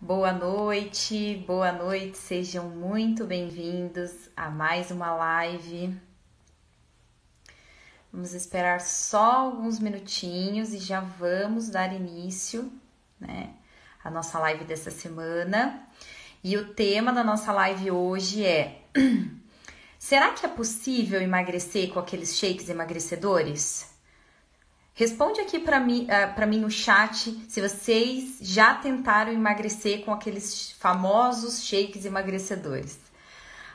Boa noite, sejam muito bem-vindos a mais uma live. Vamos esperar só alguns minutinhos e já vamos dar início, né, à nossa live dessa semana. E o tema da nossa live hoje é: será que é possível emagrecer com aqueles shakes emagrecedores? Responde aqui para mim no chat se vocês já tentaram emagrecer com aqueles famosos shakes emagrecedores.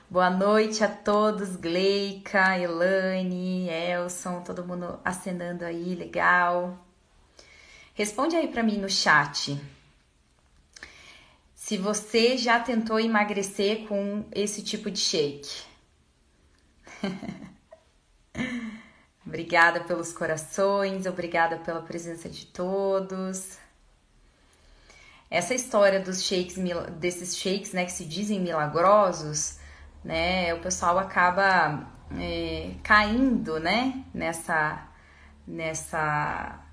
Boa noite a todos, Gleica, Elaine, Elson, todo mundo acenando aí, legal. Responde aí para mim no chat se você já tentou emagrecer com esse tipo de shake. Obrigada pelos corações, obrigada pela presença de todos. Essa história dos shakes, desses shakes, né, que se dizem milagrosos, né, o pessoal acaba caindo, né,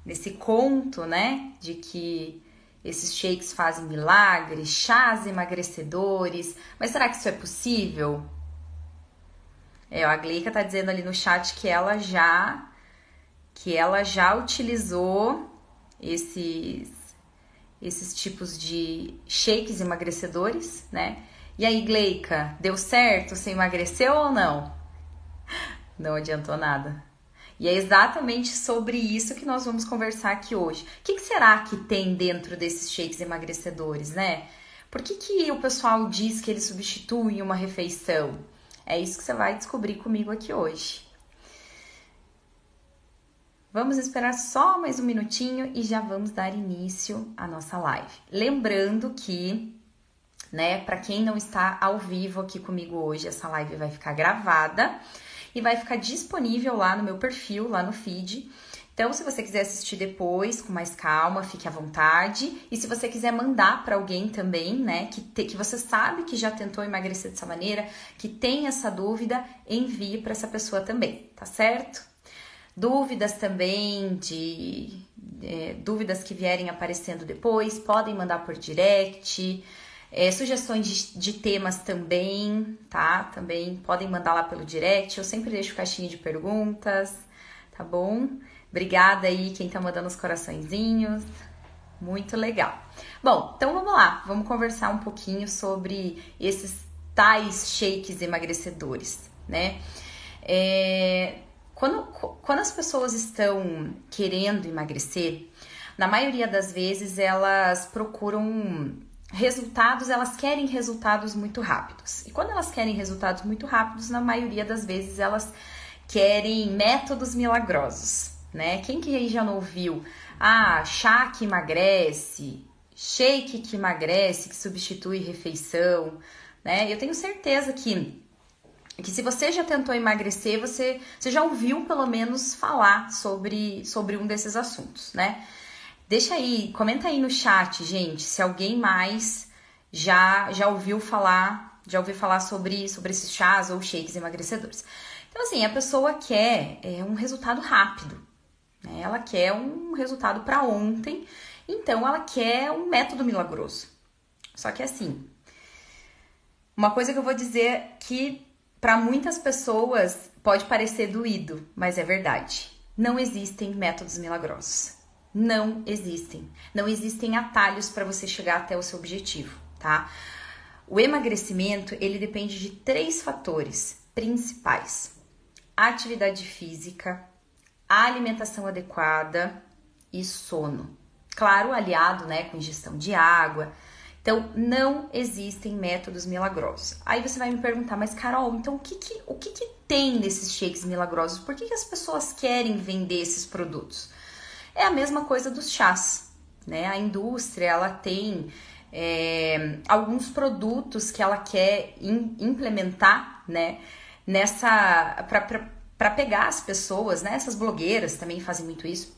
nesse conto, né, de que esses shakes fazem milagres, chás emagrecedores. Mas será que isso é possível? A Gleica tá dizendo ali no chat que ela já utilizou esses tipos de shakes emagrecedores, né? E aí, Gleica, deu certo? Você emagreceu ou não? Não adiantou nada. E é exatamente sobre isso que nós vamos conversar aqui hoje. O que será que tem dentro desses shakes emagrecedores, né? Por que o pessoal diz que eles substituem uma refeição? É isso que você vai descobrir comigo aqui hoje. Vamos esperar só mais um minutinho e já vamos dar início à nossa live. Lembrando que, né, para quem não está ao vivo aqui comigo hoje, essa live vai ficar gravada e vai ficar disponível lá no meu perfil, lá no feed. Então, se você quiser assistir depois, com mais calma, fique à vontade. E se você quiser mandar para alguém também, né, que você sabe que já tentou emagrecer dessa maneira, que tem essa dúvida, envie para essa pessoa também, tá certo? Dúvidas também, dúvidas que vierem aparecendo depois, podem mandar por direct. Sugestões de temas também, tá? Também podem mandar lá pelo direct. Eu sempre deixo caixinha de perguntas, tá bom? Obrigada aí quem tá mandando os coraçõezinhos. Muito legal. Bom, então vamos lá. Vamos conversar um pouquinho sobre esses tais shakes emagrecedores, né? Quando as pessoas estão querendo emagrecer, na maioria das vezes elas procuram resultados, elas querem resultados muito rápidos. E quando elas querem resultados muito rápidos, na maioria das vezes elas querem métodos milagrosos, né? Quem que aí já não ouviu? Chá que emagrece, shake que emagrece, que substitui refeição, né? Eu tenho certeza que se você já tentou emagrecer, você já ouviu pelo menos falar sobre um desses assuntos, né? Deixa aí, comenta aí no chat, gente, se alguém mais já ouviu falar sobre esses chás ou shakes emagrecedores. Então, assim, a pessoa quer um resultado rápido, né? Ela quer um resultado para ontem, então ela quer um método milagroso. Só que assim, uma coisa que eu vou dizer que para muitas pessoas pode parecer doído, mas é verdade. Não existem métodos milagrosos. Não existem. Não existem atalhos para você chegar até o seu objetivo, tá? O emagrecimento, ele depende de 3 fatores principais: atividade física, alimentação adequada e sono. Claro, aliado, né, com ingestão de água. Então, não existem métodos milagrosos. Aí você vai me perguntar, mas Carol, então o que tem nesses shakes milagrosos? Por que as pessoas querem vender esses produtos? É a mesma coisa dos chás, né? A indústria, ela tem alguns produtos que ela quer implementar, né? Para pegar as pessoas, né? Essas blogueiras também fazem muito isso,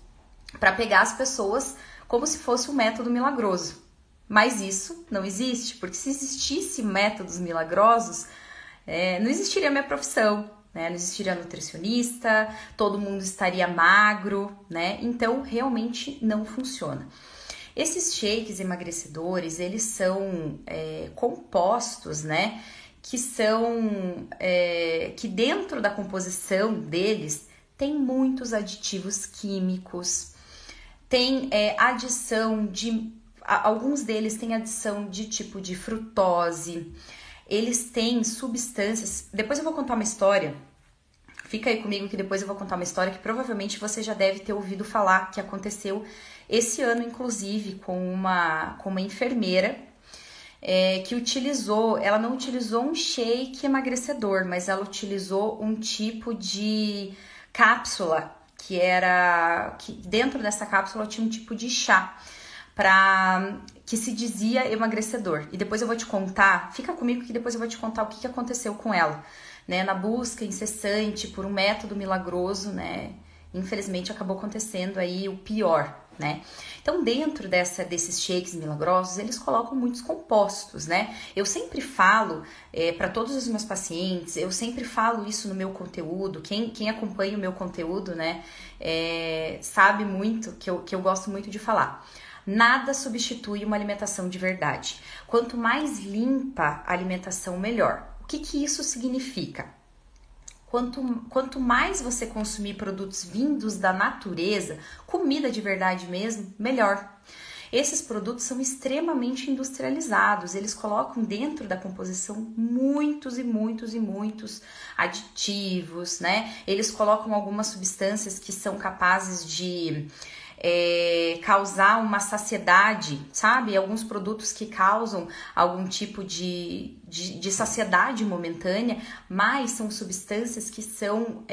para pegar as pessoas como se fosse um método milagroso. Mas isso não existe, porque se existisse métodos milagrosos, não existiria a minha profissão, né? Não existiria nutricionista, todo mundo estaria magro, né? Então, realmente não funciona. Esses shakes emagrecedores, eles são compostos, né? Que dentro da composição deles tem muitos aditivos químicos, tem adição de... Alguns deles têm adição de tipo de frutose, eles têm substâncias... Depois eu vou contar uma história, fica aí comigo que depois eu vou contar uma história que provavelmente você já deve ter ouvido falar, que aconteceu esse ano, inclusive, com uma enfermeira que ela não utilizou um shake emagrecedor, mas ela utilizou um tipo de cápsula, que dentro dessa cápsula tinha um tipo de chá, que se dizia emagrecedor. E depois eu vou te contar, fica comigo que depois eu vou te contar o que aconteceu com ela, né? Na busca incessante por um método milagroso, né? Infelizmente acabou acontecendo aí o pior, né? Então, dentro desses shakes milagrosos, eles colocam muitos compostos, né? Eu sempre falo para todos os meus pacientes, eu sempre falo isso no meu conteúdo. Quem acompanha o meu conteúdo, né, sabe muito que eu gosto muito de falar. Nada substitui uma alimentação de verdade. Quanto mais limpa a alimentação, melhor. O que isso significa? Quanto mais você consumir produtos vindos da natureza, comida de verdade mesmo, melhor. Esses produtos são extremamente industrializados, eles colocam dentro da composição muitos e muitos e muitos aditivos, né? Eles colocam algumas substâncias que são capazes de causar uma saciedade, sabe? Alguns produtos que causam algum tipo de saciedade momentânea, mas são substâncias que são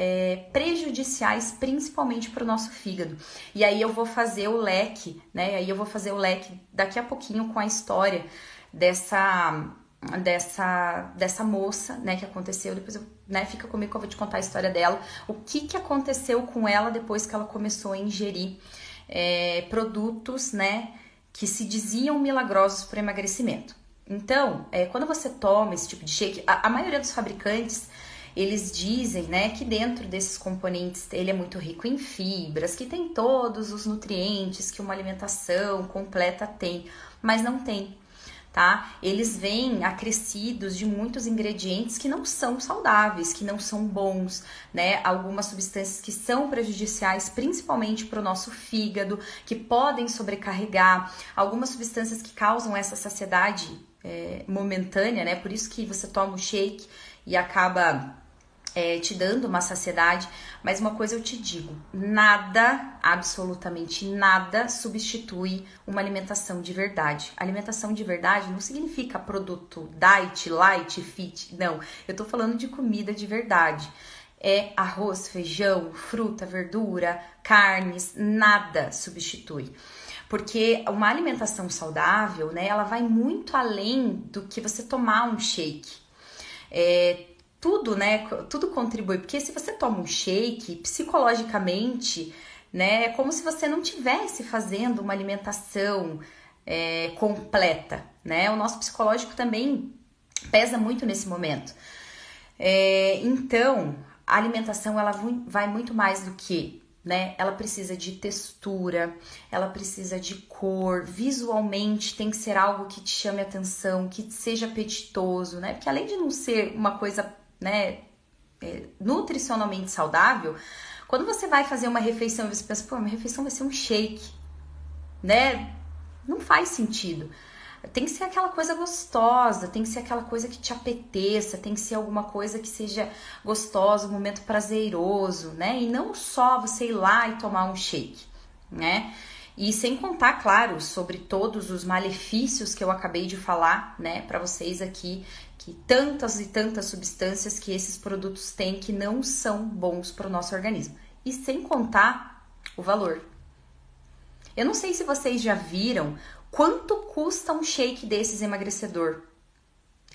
prejudiciais principalmente para o nosso fígado. E aí eu vou fazer o leque, né? Aí eu vou fazer o leque daqui a pouquinho com a história dessa moça, né, que aconteceu. Depois fica comigo que eu vou te contar a história dela, o que aconteceu com ela depois que ela começou a ingerir produtos, né, que se diziam milagrosos para emagrecimento. Então, quando você toma esse tipo de shake, a maioria dos fabricantes, eles dizem, né, que dentro desses componentes ele é muito rico em fibras, que tem todos os nutrientes que uma alimentação completa tem, mas não tem. Tá? Eles vêm acrescidos de muitos ingredientes que não são saudáveis, que não são bons, né? Algumas substâncias que são prejudiciais, principalmente para o nosso fígado, que podem sobrecarregar, algumas substâncias que causam essa saciedade momentânea, né? Por isso que você toma o shake e acaba te dando uma saciedade. Mas uma coisa eu te digo, nada, absolutamente nada substitui uma alimentação de verdade. Alimentação de verdade não significa produto diet, light, fit, não. Eu tô falando de comida de verdade. Arroz, feijão, fruta, verdura, carnes, nada substitui. Porque uma alimentação saudável, né, ela vai muito além do que você tomar um shake. Tudo, né? Tudo contribui, porque se você toma um shake, psicologicamente, né, é como se você não estivesse fazendo uma alimentação completa, né? O nosso psicológico também pesa muito nesse momento. Então, a alimentação ela vai muito mais do que, né? Ela precisa de textura, ela precisa de cor, visualmente tem que ser algo que te chame a atenção, que seja apetitoso, né? Porque além de não ser uma coisa, né, nutricionalmente saudável, quando você vai fazer uma refeição e você pensa, pô, minha refeição vai ser um shake, né? Não faz sentido. Tem que ser aquela coisa gostosa, tem que ser aquela coisa que te apeteça, tem que ser alguma coisa que seja gostosa, um momento prazeroso, né? E não só você ir lá e tomar um shake, né? E sem contar, claro, sobre todos os malefícios que eu acabei de falar, né, para vocês aqui, que tantas e tantas substâncias que esses produtos têm que não são bons para o nosso organismo. E sem contar o valor. Eu não sei se vocês já viram quanto custa um shake desses emagrecedor.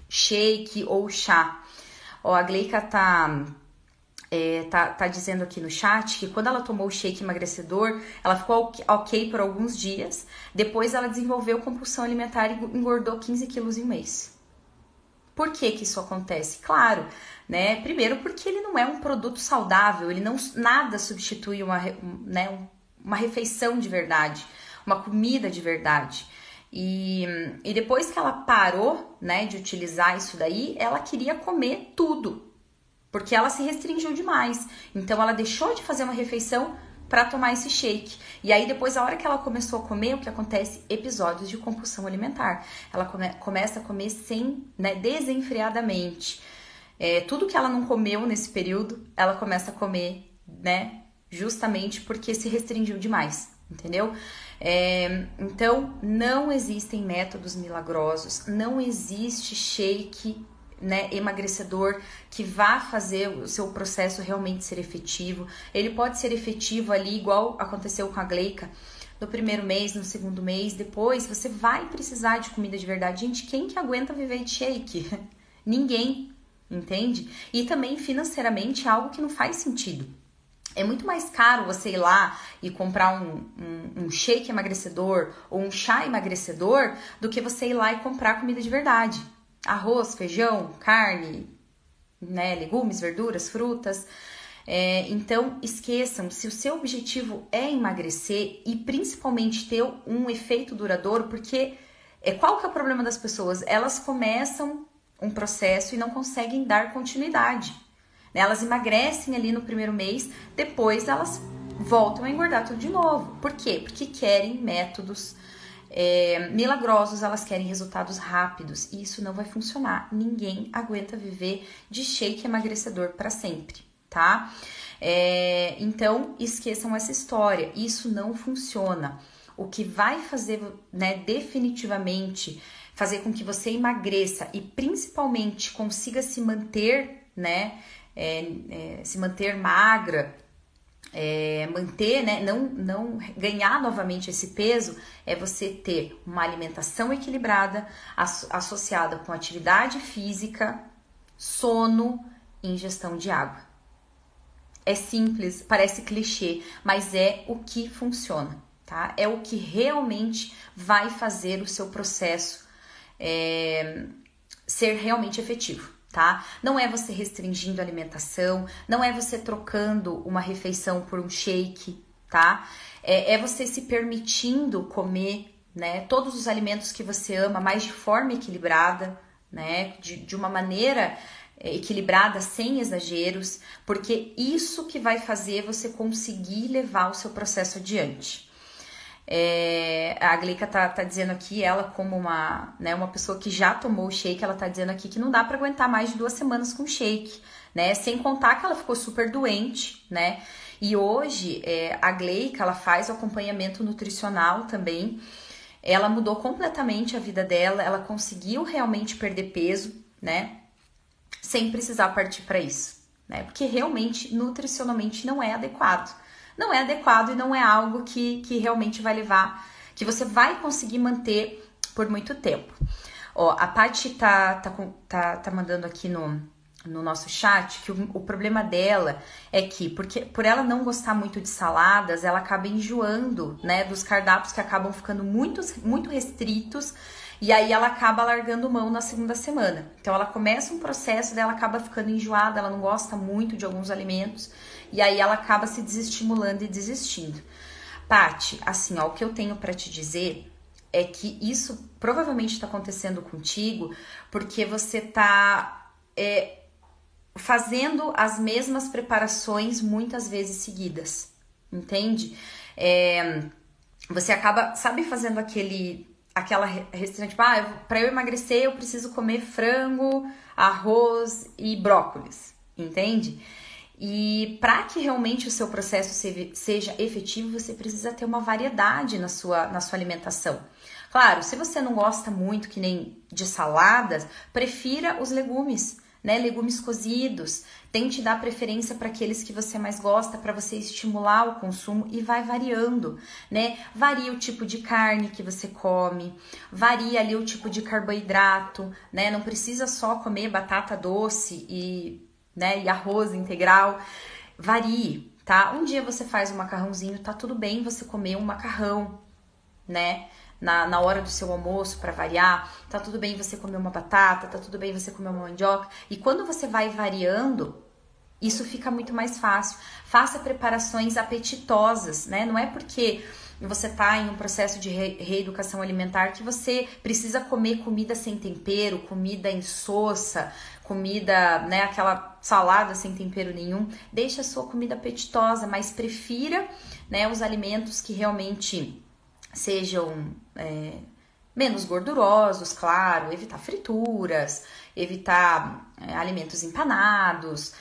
Shake ou chá. Ó, a Gleica tá dizendo aqui no chat que quando ela tomou o shake emagrecedor, ela ficou ok por alguns dias. Depois ela desenvolveu compulsão alimentar e engordou 15 quilos em um mês. Por que isso acontece? Claro, né? Primeiro porque ele não é um produto saudável, ele nada substitui uma refeição de verdade. uma comida de verdade. E depois que ela parou, né, de utilizar isso daí, ela queria comer tudo, porque ela se restringiu demais. Então ela deixou de fazer uma refeição para tomar esse shake. E aí depois, a hora que ela começou a comer, o que acontece? Episódios de compulsão alimentar. Ela começa a comer desenfreadamente. Tudo que ela não comeu nesse período, ela começa a comer, né? Justamente porque se restringiu demais, entendeu? Então, não existem métodos milagrosos, não existe shake, né, emagrecedor que vá fazer o seu processo realmente ser efetivo. Ele pode ser efetivo ali, igual aconteceu com a Gleica, no primeiro mês, no segundo mês, depois você vai precisar de comida de verdade. Gente, quem que aguenta viver de shake? Ninguém, entende? E também financeiramente é algo que não faz sentido. É muito mais caro você ir lá e comprar um shake emagrecedor ou um chá emagrecedor do que você ir lá e comprar comida de verdade. Arroz, feijão, carne, né, legumes, verduras, frutas. Então, esqueçam, se o seu objetivo é emagrecer e principalmente ter um efeito duradouro, porque qual que é o problema das pessoas? Elas começam um processo e não conseguem dar continuidade. Elas emagrecem ali no primeiro mês, depois elas voltam a engordar tudo de novo. Por quê? Porque querem métodos milagrosos, elas querem resultados rápidos e isso não vai funcionar. Ninguém aguenta viver de shake emagrecedor para sempre, tá? Então, esqueçam essa história, isso não funciona. O que vai fazer, né, definitivamente, fazer com que você emagreça e principalmente consiga se manter, né, se manter magra, manter, né, não ganhar novamente esse peso, é você ter uma alimentação equilibrada associada com atividade física, sono e ingestão de água. É simples, parece clichê, mas é o que funciona, tá? É o que realmente vai fazer o seu processo ser realmente efetivo. Tá? Não é você restringindo a alimentação, não é você trocando uma refeição por um shake, tá? É você se permitindo comer, né, todos os alimentos que você ama, mas de forma equilibrada, né, de uma maneira equilibrada, sem exageros, porque isso que vai fazer você conseguir levar o seu processo adiante. A Gleica tá dizendo aqui, ela como uma pessoa que já tomou o shake, ela tá dizendo aqui que não dá para aguentar mais de 2 semanas com shake, né? Sem contar que ela ficou super doente, né? E hoje a Gleica, ela faz o acompanhamento nutricional também. Ela mudou completamente a vida dela, ela conseguiu realmente perder peso, né? Sem precisar partir para isso, né? Porque realmente, nutricionalmente, não é adequado. Não é adequado e não é algo que realmente vai levar, que você vai conseguir manter por muito tempo. Ó, a Paty tá mandando aqui no nosso chat que o problema dela é que, porque por ela não gostar muito de saladas, ela acaba enjoando, né, dos cardápios que acabam ficando muito restritos, e aí ela acaba largando mão na segunda semana. Então ela começa um processo dela, acaba ficando enjoada, ela não gosta muito de alguns alimentos, e aí ela acaba se desestimulando e desistindo. Paty, assim, ó, o que eu tenho para te dizer é que isso provavelmente está acontecendo contigo porque você tá fazendo as mesmas preparações muitas vezes seguidas, entende? Você acaba, sabe, fazendo aquela restrição, tipo, para eu emagrecer eu preciso comer frango, arroz e brócolis, entende? E para que realmente o seu processo seja efetivo, você precisa ter uma variedade na sua alimentação. Claro, se você não gosta muito, que nem de saladas, prefira os legumes, né? Legumes cozidos. Tente dar preferência para aqueles que você mais gosta, para você estimular o consumo e vai variando, né? Varia o tipo de carne que você come, varia ali o tipo de carboidrato, né? Não precisa só comer batata doce e arroz integral, varie, tá? Um dia você faz um macarrãozinho, tá tudo bem você comer um macarrão, né? Na hora do seu almoço, para variar, tá tudo bem você comer uma batata, tá tudo bem você comer uma mandioca. E quando você vai variando, isso fica muito mais fácil. Faça preparações apetitosas, né? Não é porque e você tá em um processo de reeducação alimentar que você precisa comer comida sem tempero, comida insossa, comida, né, aquela salada sem tempero nenhum, deixa a sua comida apetitosa, mas prefira, né, os alimentos que realmente sejam menos gordurosos, claro, evitar frituras, evitar alimentos empanados,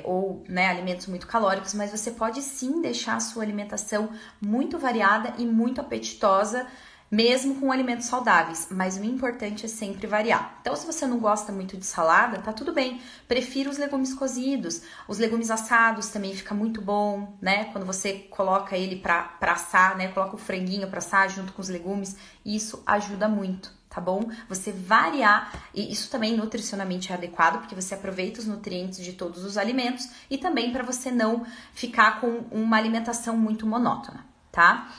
ou, né, alimentos muito calóricos, mas você pode sim deixar a sua alimentação muito variada e muito apetitosa, mesmo com alimentos saudáveis, mas o importante é sempre variar. Então, se você não gosta muito de salada, tá tudo bem, prefira os legumes cozidos, os legumes assados também fica muito bom, né? Quando você coloca ele pra assar, né? Coloca o franguinho pra assar junto com os legumes, isso ajuda muito, tá bom? Você variar, e isso também nutricionalmente é adequado, porque você aproveita os nutrientes de todos os alimentos e também para você não ficar com uma alimentação muito monótona, tá?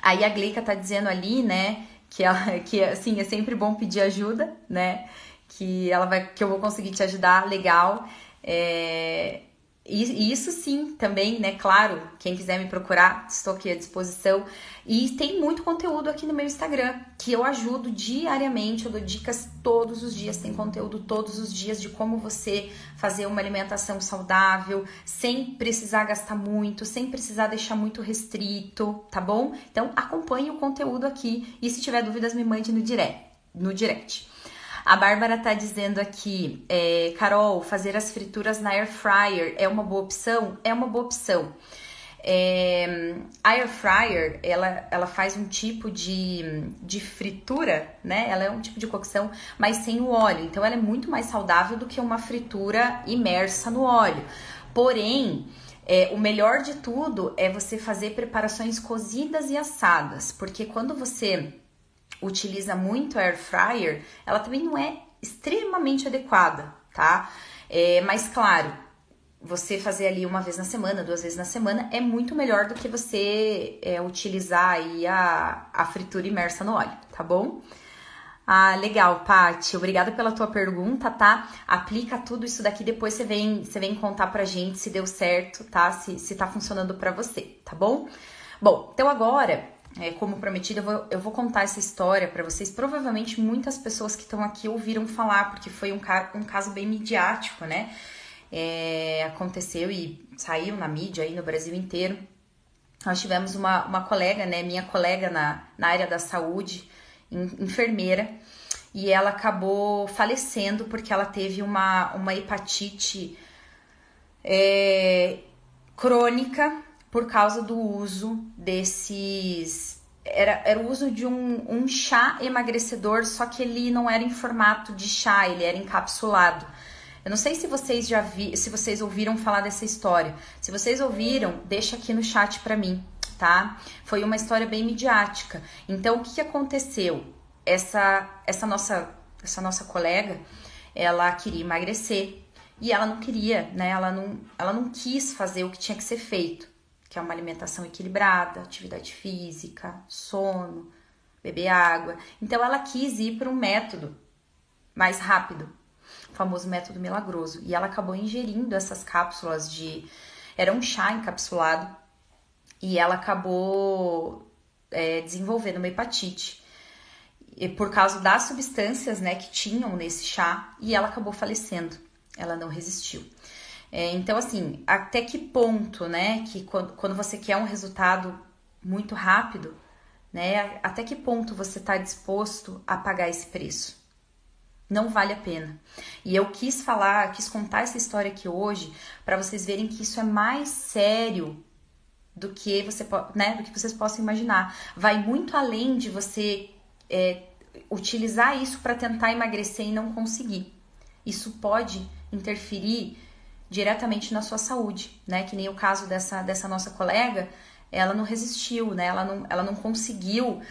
Aí a Gleica tá dizendo ali, né, que assim, é sempre bom pedir ajuda, né, que eu vou conseguir te ajudar, legal. E isso sim, também, né, claro, quem quiser me procurar, estou aqui à disposição. E tem muito conteúdo aqui no meu Instagram, que eu ajudo diariamente, eu dou dicas todos os dias, tem conteúdo todos os dias de como você fazer uma alimentação saudável, sem precisar gastar muito, sem precisar deixar muito restrito, tá bom? Então acompanhe o conteúdo aqui e se tiver dúvidas me mande no direct. A Bárbara tá dizendo aqui, Carol, fazer as frituras na air fryer é uma boa opção? É uma boa opção. A air fryer, ela faz um tipo de fritura, né? Ela é um tipo de cocção, mas sem o óleo. Então, ela é muito mais saudável do que uma fritura imersa no óleo. Porém, o melhor de tudo é você fazer preparações cozidas e assadas, porque quando você utiliza muito a air fryer, ela também não é extremamente adequada, tá? Mas claro, você fazer ali uma vez na semana, 2 vezes na semana é muito melhor do que você utilizar aí a fritura imersa no óleo, tá bom? Ah, legal, Paty, obrigada pela tua pergunta, tá? Aplica tudo isso daqui, depois você vem contar pra gente se deu certo, tá? Se tá funcionando pra você, tá bom? Bom, então agora, como prometido, eu vou contar essa história pra vocês. Provavelmente muitas pessoas que estão aqui ouviram falar, porque foi um caso bem midiático, né? Aconteceu e saiu na mídia aí no Brasil inteiro. Nós tivemos uma colega, né? Minha colega na área da saúde, enfermeira, e ela acabou falecendo porque ela teve uma hepatite crônica por causa do uso desses... Era o uso de um chá emagrecedor, só que ele não era em formato de chá, ele era encapsulado. Eu não sei se vocês se vocês ouviram falar dessa história. Se vocês ouviram, deixa aqui no chat pra mim, tá? Foi uma história bem midiática. Então, o que aconteceu? Essa nossa colega, ela queria emagrecer e ela não queria, né? Ela não quis fazer o que tinha que ser feito, que é uma alimentação equilibrada, atividade física, sono, beber água. Então, ela quis ir para um método mais rápido, o famoso método milagroso. E ela acabou ingerindo essas cápsulas era um chá encapsulado e ela acabou desenvolvendo uma hepatite por causa das substâncias, né, que tinham nesse chá, e ela acabou falecendo. Ela não resistiu. Então, assim, até que ponto, né, que quando você quer um resultado muito rápido, né, até que ponto você está disposto a pagar esse preço? Não vale a pena. E eu quis contar essa história aqui hoje para vocês verem que isso é mais sério do que vocês possam imaginar. Vai muito além de você utilizar isso para tentar emagrecer e não conseguir. Isso pode interferir diretamente na sua saúde, né? Que nem o caso dessa nossa colega, ela não resistiu, né? Ela não conseguiu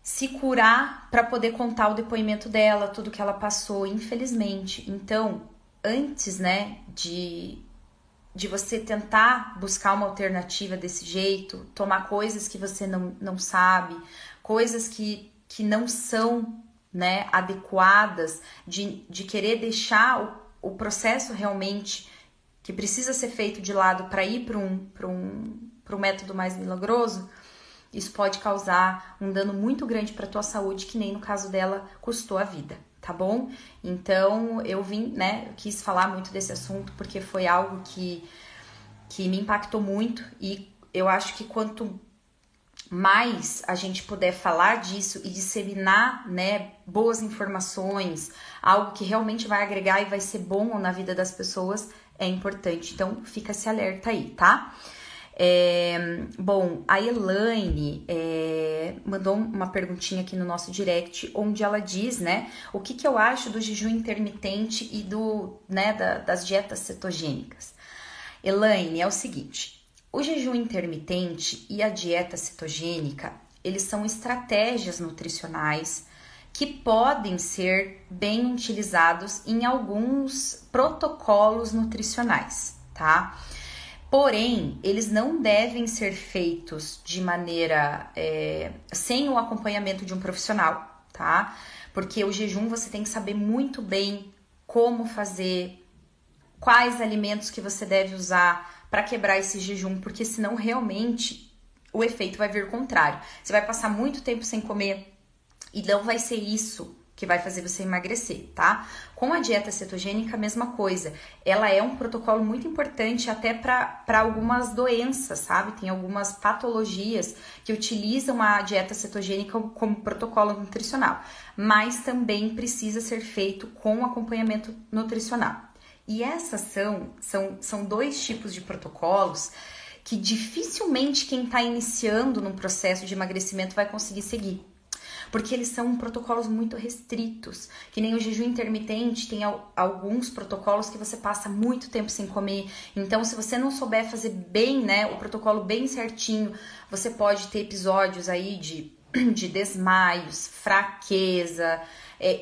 se curar para poder contar o depoimento dela, tudo que ela passou, infelizmente. Então, antes, né, de você tentar buscar uma alternativa desse jeito, tomar coisas que você não sabe, coisas que não são, né, adequadas, de querer deixar o processo realmente que precisa ser feito de lado para ir para um método mais milagroso, isso pode causar um dano muito grande para tua saúde, que nem no caso dela custou a vida, tá bom? Então eu quis falar muito desse assunto porque foi algo que me impactou muito, e eu acho que quanto mais a gente puder falar disso e disseminar, né, boas informações, algo que realmente vai agregar e vai ser bom na vida das pessoas, é importante. Então fica esse alerta aí, tá? Bom, a Elaine mandou uma perguntinha aqui no nosso direct, onde ela diz, né, o que eu acho do jejum intermitente e das dietas cetogênicas. Elaine, é o seguinte: o jejum intermitente e a dieta cetogênica, eles são estratégias nutricionais que podem ser bem utilizados em alguns protocolos nutricionais, tá? Porém, eles não devem ser feitos de maneira sem o acompanhamento de um profissional, tá? Porque o jejum você tem que saber muito bem como fazer, quais alimentos que você deve usar para quebrar esse jejum, porque senão realmente o efeito vai vir contrário. Você vai passar muito tempo sem comer e não vai ser isso que vai fazer você emagrecer, tá? Com a dieta cetogênica, a mesma coisa. Ela é um protocolo muito importante até para algumas doenças, sabe? Tem algumas patologias que utilizam a dieta cetogênica como protocolo nutricional, mas também precisa ser feito com acompanhamento nutricional. E essas são dois tipos de protocolos que dificilmente quem está iniciando num processo de emagrecimento vai conseguir seguir. Porque eles são protocolos muito restritos, que nem o jejum intermitente, tem alguns protocolos que você passa muito tempo sem comer. Então, se você não souber fazer bem, né, o protocolo bem certinho, você pode ter episódios aí de desmaios, fraqueza,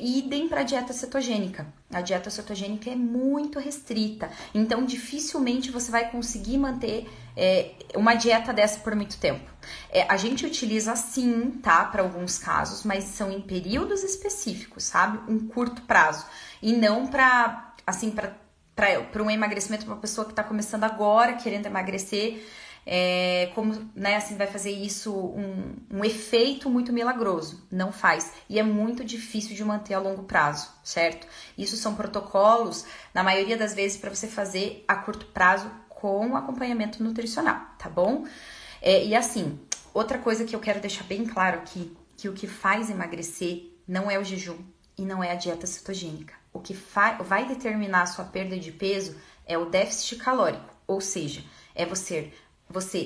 idem para a dieta cetogênica. A dieta cetogênica é muito restrita, então dificilmente você vai conseguir manter uma dieta dessa por muito tempo. A gente utiliza sim, tá, para alguns casos, mas são em períodos específicos, sabe? Um curto prazo. E não para um emagrecimento para uma pessoa que está começando agora, querendo emagrecer, vai fazer isso um efeito muito milagroso. Não faz. E é muito difícil de manter a longo prazo, certo? Isso são protocolos, na maioria das vezes, para você fazer a curto prazo com acompanhamento nutricional, tá bom? E assim, outra coisa que eu quero deixar bem claro aqui, que o que faz emagrecer não é o jejum e não é a dieta cetogênica. O que vai determinar a sua perda de peso é o déficit calórico, ou seja, é você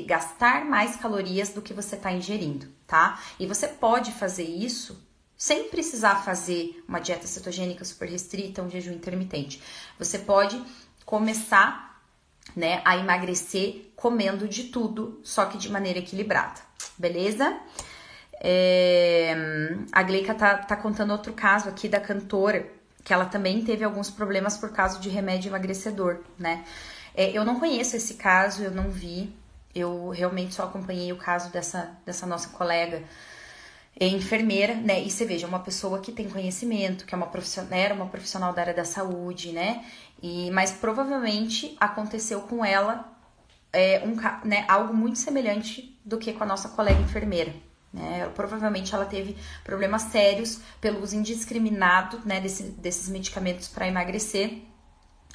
gastar mais calorias do que você está ingerindo, tá? E você pode fazer isso sem precisar fazer uma dieta cetogênica super restrita, um jejum intermitente. Você pode começar, né, a emagrecer comendo de tudo, só que de maneira equilibrada, beleza? A Gleica tá contando outro caso aqui da cantora, que ela também teve alguns problemas por causa de remédio emagrecedor, né? Eu não conheço esse caso, eu não vi. Eu realmente só acompanhei o caso dessa nossa colega enfermeira, né? E você veja, uma pessoa que tem conhecimento, que era uma profissional da área da saúde, né? Mas provavelmente aconteceu com ela algo muito semelhante do que com a nossa colega enfermeira, né? Provavelmente ela teve problemas sérios pelo uso indiscriminado, né, desses medicamentos para emagrecer,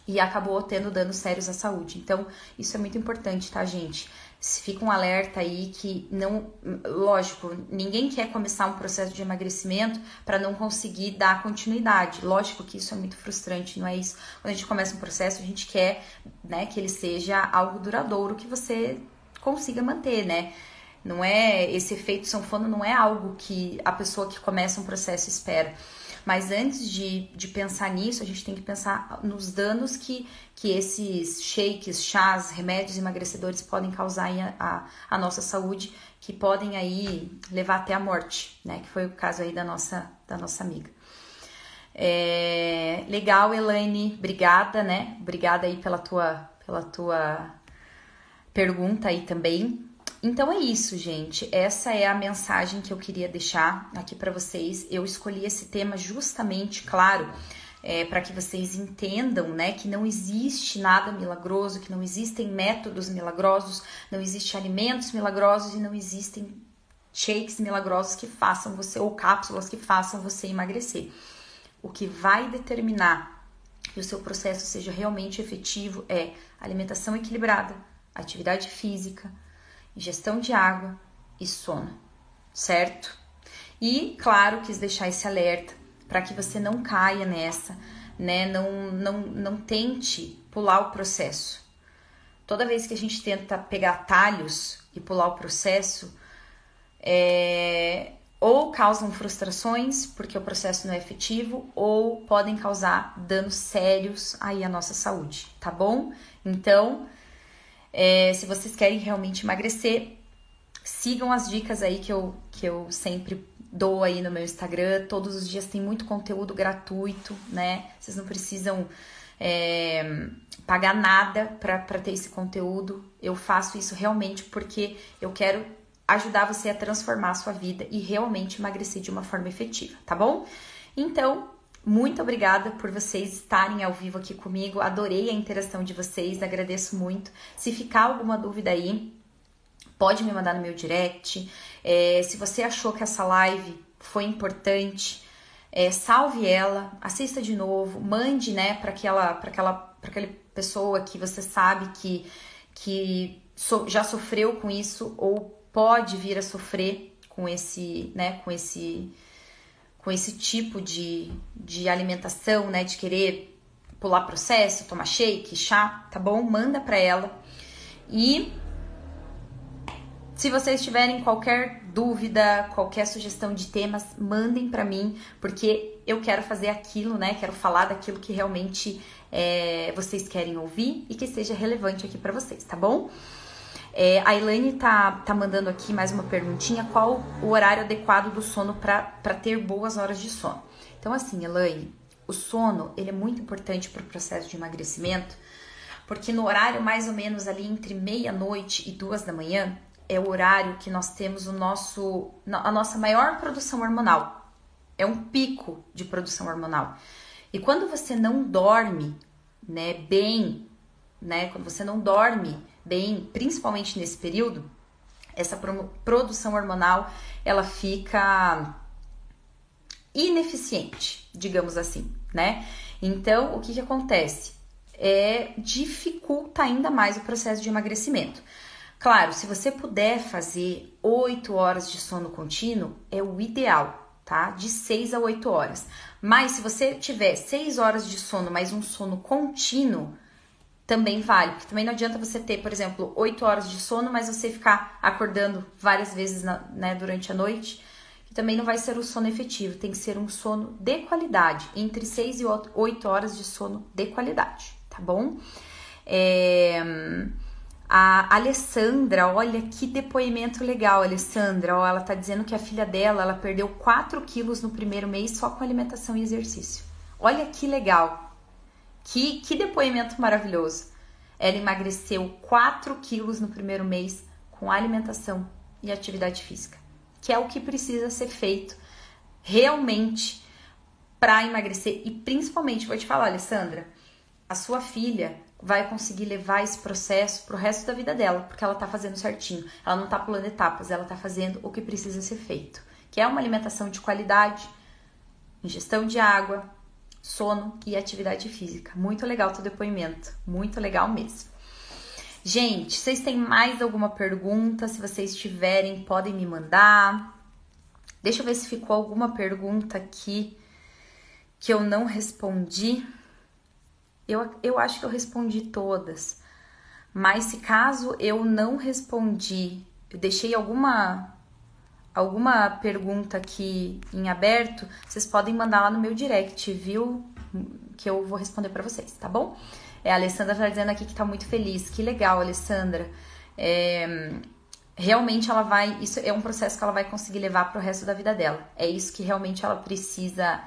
e acabou tendo danos sérios à saúde. Então, isso é muito importante, tá, gente? Fica um alerta aí que não... Lógico, ninguém quer começar um processo de emagrecimento para não conseguir dar continuidade. Lógico que isso é muito frustrante, não é isso? Quando a gente começa um processo, a gente quer, né, que ele seja algo duradouro, que você consiga manter, né? Não é... Esse efeito sanfona não é algo que a pessoa que começa um processo espera. Mas antes de pensar nisso, a gente tem que pensar nos danos que esses shakes, chás, remédios emagrecedores podem causar à nossa saúde, que podem aí levar até a morte, né? Que foi o caso aí da nossa amiga. Legal, Elaine, obrigada, né? Obrigada aí pela tua pergunta aí também. Então é isso, gente. Essa é a mensagem que eu queria deixar aqui para vocês. Eu escolhi esse tema justamente, claro, para que vocês entendam, né, que não existe nada milagroso, que não existem métodos milagrosos, não existem alimentos milagrosos e não existem shakes milagrosos que façam você, ou cápsulas que façam você emagrecer. O que vai determinar que o seu processo seja realmente efetivo é alimentação equilibrada, atividade física, ingestão de água e sono, certo? E, claro, quis deixar esse alerta para que você não caia nessa, né? Não tente pular o processo. Toda vez que a gente tenta pegar atalhos e pular o processo, ou causam frustrações, porque o processo não é efetivo, ou podem causar danos sérios aí à nossa saúde, tá bom? Então, se vocês querem realmente emagrecer, sigam as dicas aí que eu sempre dou aí no meu Instagram. Todos os dias tem muito conteúdo gratuito, né? Vocês não precisam pagar nada para ter esse conteúdo. Eu faço isso realmente porque eu quero ajudar você a transformar a sua vida e realmente emagrecer de uma forma efetiva, tá bom? Então, muito obrigada por vocês estarem ao vivo aqui comigo. Adorei a interação de vocês, agradeço muito. Se ficar alguma dúvida aí, pode me mandar no meu direct. Se você achou que essa live foi importante, salve ela, assista de novo, mande, né, para aquela pessoa que você sabe que já sofreu com isso ou pode vir a sofrer com esse, né, com esse tipo de alimentação, né, de querer pular processo, tomar shake, chá, tá bom? Manda para ela. E se vocês tiverem qualquer dúvida, qualquer sugestão de temas, mandem para mim, porque eu quero fazer aquilo, né? Quero falar daquilo que realmente vocês querem ouvir e que seja relevante aqui para vocês, tá bom? A Elaine tá mandando aqui mais uma perguntinha: qual o horário adequado do sono para ter boas horas de sono? Então, assim, Elaine, o sono ele é muito importante para o processo de emagrecimento, porque no horário mais ou menos ali entre meia-noite e 2 da manhã é o horário que nós temos a nossa maior produção hormonal. É um pico de produção hormonal. E quando você não dorme, né, bem, né, quando você não dorme bem, principalmente nesse período, essa produção hormonal, ela fica ineficiente, digamos assim, né? Então, o que acontece? Dificulta ainda mais o processo de emagrecimento. Claro, se você puder fazer 8 horas de sono contínuo, é o ideal, tá? De 6 a 8 horas. Mas se você tiver 6 horas de sono, mais um sono contínuo, também vale, porque também não adianta você ter, por exemplo, 8 horas de sono, mas você ficar acordando várias vezes, né, durante a noite, que também não vai ser o sono efetivo. Tem que ser um sono de qualidade, entre 6 e 8 horas de sono de qualidade, tá bom? A Alessandra, olha que depoimento legal, Alessandra. Ó, ela tá dizendo que a filha dela, ela perdeu 4 quilos no primeiro mês só com alimentação e exercício. Olha que legal. Que depoimento maravilhoso. Ela emagreceu 4 quilos no primeiro mês com alimentação e atividade física, que é o que precisa ser feito realmente para emagrecer. E principalmente, vou te falar, Alessandra, a sua filha vai conseguir levar esse processo pro resto da vida dela, porque ela tá fazendo certinho. Ela não tá pulando etapas, ela tá fazendo o que precisa ser feito, que é uma alimentação de qualidade, ingestão de água, sono e atividade física. Muito legal o teu depoimento, muito legal mesmo. Gente, vocês têm mais alguma pergunta? Se vocês tiverem, podem me mandar. Deixa eu ver se ficou alguma pergunta aqui que eu não respondi. Eu acho que eu respondi todas, mas se caso eu não respondi, eu deixei alguma pergunta aqui em aberto, vocês podem mandar lá no meu direct, viu? Que eu vou responder pra vocês, tá bom? A Alessandra tá dizendo aqui que tá muito feliz. Que legal, Alessandra. Realmente ela vai... Isso é um processo que ela vai conseguir levar pro resto da vida dela. É isso que realmente ela precisa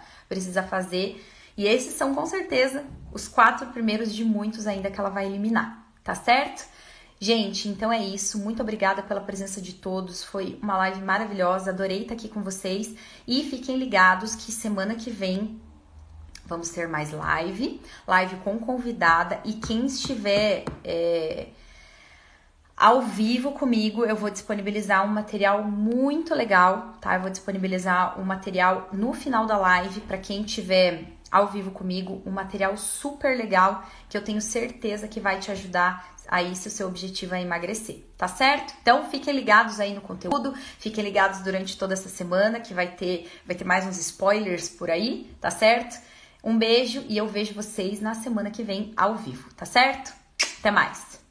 fazer. E esses são, com certeza, os 4 primeiros de muitos ainda que ela vai eliminar, tá certo? Gente, então é isso. Muito obrigada pela presença de todos. Foi uma live maravilhosa. Adorei estar aqui com vocês. E fiquem ligados que semana que vem Vamos ter mais live com convidada, e quem estiver ao vivo comigo, eu vou disponibilizar um material muito legal, tá? Eu vou disponibilizar um material no final da live para quem estiver ao vivo comigo, um material super legal que eu tenho certeza que vai te ajudar aí se o seu objetivo é emagrecer, tá certo? Então fiquem ligados aí no conteúdo, fiquem ligados durante toda essa semana que vai ter mais uns spoilers por aí, tá certo? Um beijo e eu vejo vocês na semana que vem ao vivo, tá certo? Até mais!